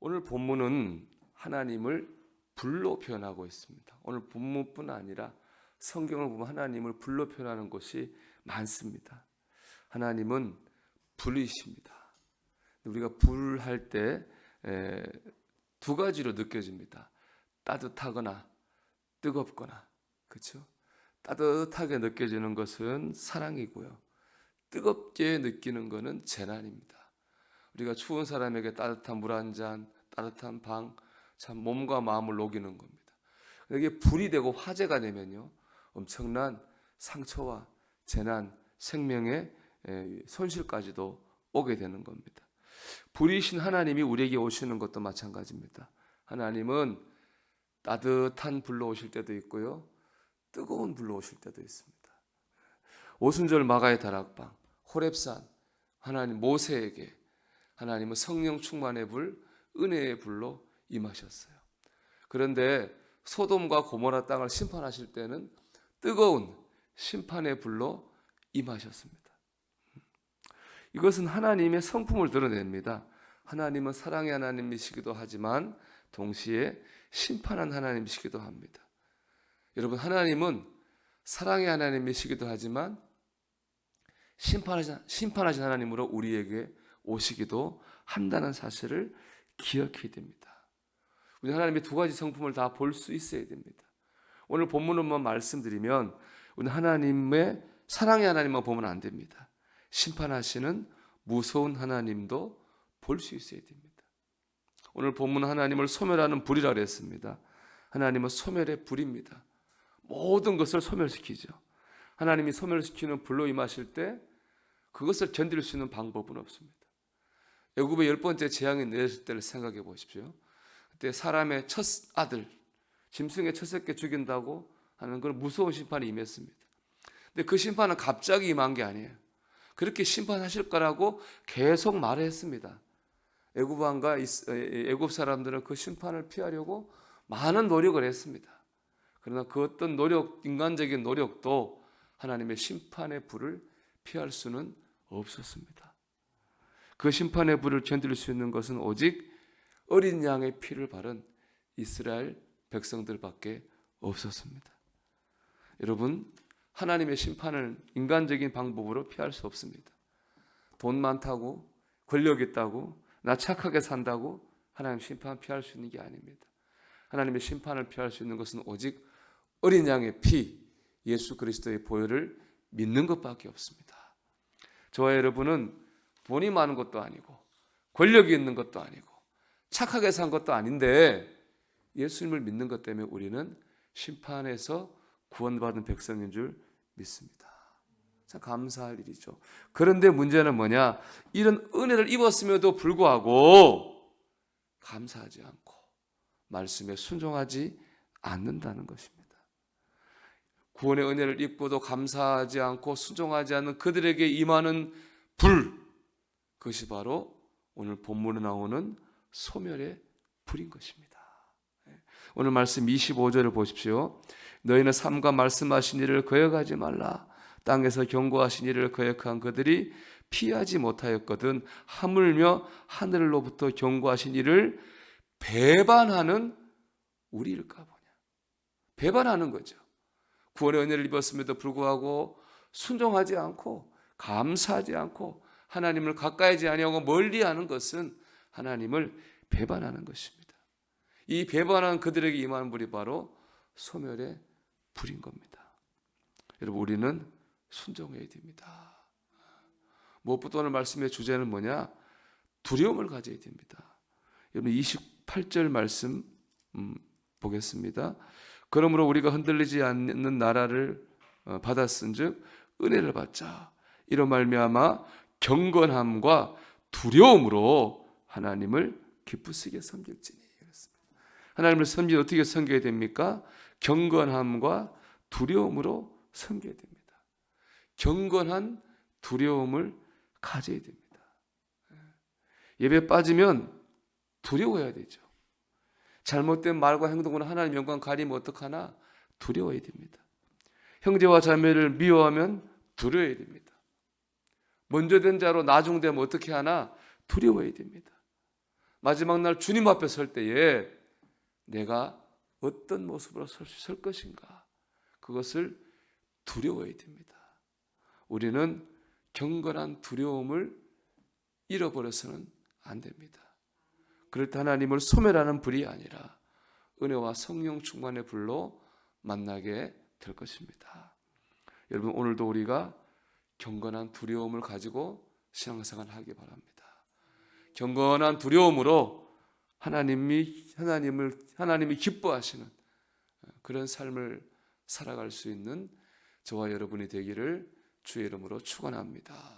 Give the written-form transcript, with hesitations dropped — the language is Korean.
오늘 본문은 하나님을 불로 표현하고 있습니다. 오늘 본문뿐 아니라 성경을 보면 하나님을 불로 표현하는 곳이 많습니다. 하나님은 불이십니다. 우리가 불할 때 두 가지로 느껴집니다. 따뜻하거나 뜨겁거나. 그렇죠? 따뜻하게 느껴지는 것은 사랑이고요. 뜨겁게 느끼는 것은 재난입니다. 우리가 추운 사람에게 따뜻한 물 한 잔, 따뜻한 방, 참 몸과 마음을 녹이는 겁니다. 이게 불이 되고 화재가 되면요, 엄청난 상처와 재난, 생명의 손실까지도 오게 되는 겁니다. 불이신 하나님이 우리에게 오시는 것도 마찬가지입니다. 하나님은 따뜻한 불로 오실 때도 있고요, 뜨거운 불로 오실 때도 있습니다. 오순절 마가의 다락방, 호렙산, 하나님 모세에게 하나님은 성령 충만의 불, 은혜의 불로 임하셨어요. 그런데 소돔과 고모라 땅을 심판하실 때는 뜨거운 심판의 불로 임하셨습니다. 이것은 하나님의 성품을 드러냅니다. 하나님은 사랑의 하나님이시기도 하지만 동시에 심판한 하나님이시기도 합니다. 여러분, 하나님은 사랑의 하나님이시기도 하지만 심판하신 하나님으로 우리에게 오시기도 한다는 사실을 기억해야 됩니다. 우리 하나님의 두 가지 성품을 다 볼 수 있어야 됩니다. 오늘 본문만 말씀드리면 우리 하나님의 사랑의 하나님만 보면 안 됩니다. 심판하시는 무서운 하나님도 볼 수 있어야 됩니다. 오늘 본문 하나님을 소멸하는 불이라고 했습니다. 하나님은 소멸의 불입니다. 모든 것을 소멸시키죠. 하나님이 소멸시키는 불로 임하실 때 그것을 견딜 수 있는 방법은 없습니다. 애굽의 10번째 재앙이 내렸을 때를 생각해 보십시오. 그때 사람의 첫 아들, 짐승의 첫 새끼 죽인다고 하는 그런 무서운 심판이 임했습니다. 근데 그 심판은 갑자기 임한 게 아니에요. 그렇게 심판하실 거라고 계속 말했습니다. 애굽 왕과 애굽 사람들은 그 심판을 피하려고 많은 노력을 했습니다. 그러나 그 어떤 노력, 인간적인 노력도 하나님의 심판의 불을 피할 수는 없었습니다. 그 심판의 불을 견딜 수 있는 것은 오직 어린 양의 피를 바른 이스라엘 백성들밖에 없었습니다. 여러분, 하나님의 심판을 인간적인 방법으로 피할 수 없습니다. 돈 많다고, 권력 있다고, 나 착하게 산다고 하나님 심판 피할 수 있는 게 아닙니다. 하나님의 심판을 피할 수 있는 것은 오직 어린 양의 피, 예수 그리스도의 보혈을 믿는 것밖에 없습니다. 저와 여러분은 돈이 많은 것도 아니고 권력이 있는 것도 아니고 착하게 산 것도 아닌데 예수님을 믿는 것 때문에 우리는 심판에서 구원받은 백성인 줄 믿습니다. 참 감사할 일이죠. 그런데 문제는 뭐냐? 이런 은혜를 입었음에도 불구하고 감사하지 않고 말씀에 순종하지 않는다는 것입니다. 구원의 은혜를 입고도 감사하지 않고 순종하지 않는 그들에게 임하는 불, 그것이 바로 오늘 본문에 나오는 소멸의 불인 것입니다. 오늘 말씀 25절을 보십시오. 너희는 삼가 말씀하신 일을 거역하지 말라. 땅에서 경고하신 일을 거역한 그들이 피하지 못하였거든 하물며 하늘로부터 경고하신 일을 배반하는 우리일까 보냐. 배반하는 거죠. 구원의 은혜를 입었음에도 불구하고 순종하지 않고 감사하지 않고 하나님을 가까이지 아니하고 멀리하는 것은 하나님을 배반하는 것입니다. 이 배반한 그들에게 임하는 불이 바로 소멸의 불인 겁니다. 여러분, 우리는 순종해야 됩니다. 무엇보다 오늘 말씀의 주제는 뭐냐? 두려움을 가져야 됩니다. 여러분 28절 말씀 보겠습니다. 그러므로 우리가 흔들리지 않는 나라를 받았은즉 은혜를 받자. 이런 말미암아 경건함과 두려움으로 하나님을 기쁘시게 섬길지니. 하나님을 섬기면 어떻게 섬겨야 됩니까? 경건함과 두려움으로 섬겨야 됩니다. 경건한 두려움을 가져야 됩니다. 예배 빠지면 두려워해야 되죠. 잘못된 말과 행동으로 하나님 영광 가리면 어떡하나? 두려워해야 됩니다. 형제와 자매를 미워하면 두려워해야 됩니다. 먼저 된 자로 나중되면 어떻게 하나? 두려워해야 됩니다. 마지막 날 주님 앞에 설 때에 내가 어떤 모습으로 설 것인가, 그것을 두려워해야 됩니다. 우리는 경건한 두려움을 잃어버려서는 안 됩니다. 그럴 때 하나님을 소멸하는 불이 아니라 은혜와 성령 충만의 불로 만나게 될 것입니다. 여러분, 오늘도 우리가 경건한 두려움을 가지고 신앙생활을 하기 바랍니다. 경건한 두려움으로 하나님이 기뻐하시는 그런 삶을 살아갈 수 있는 저와 여러분이 되기를 주의 이름으로 축원합니다.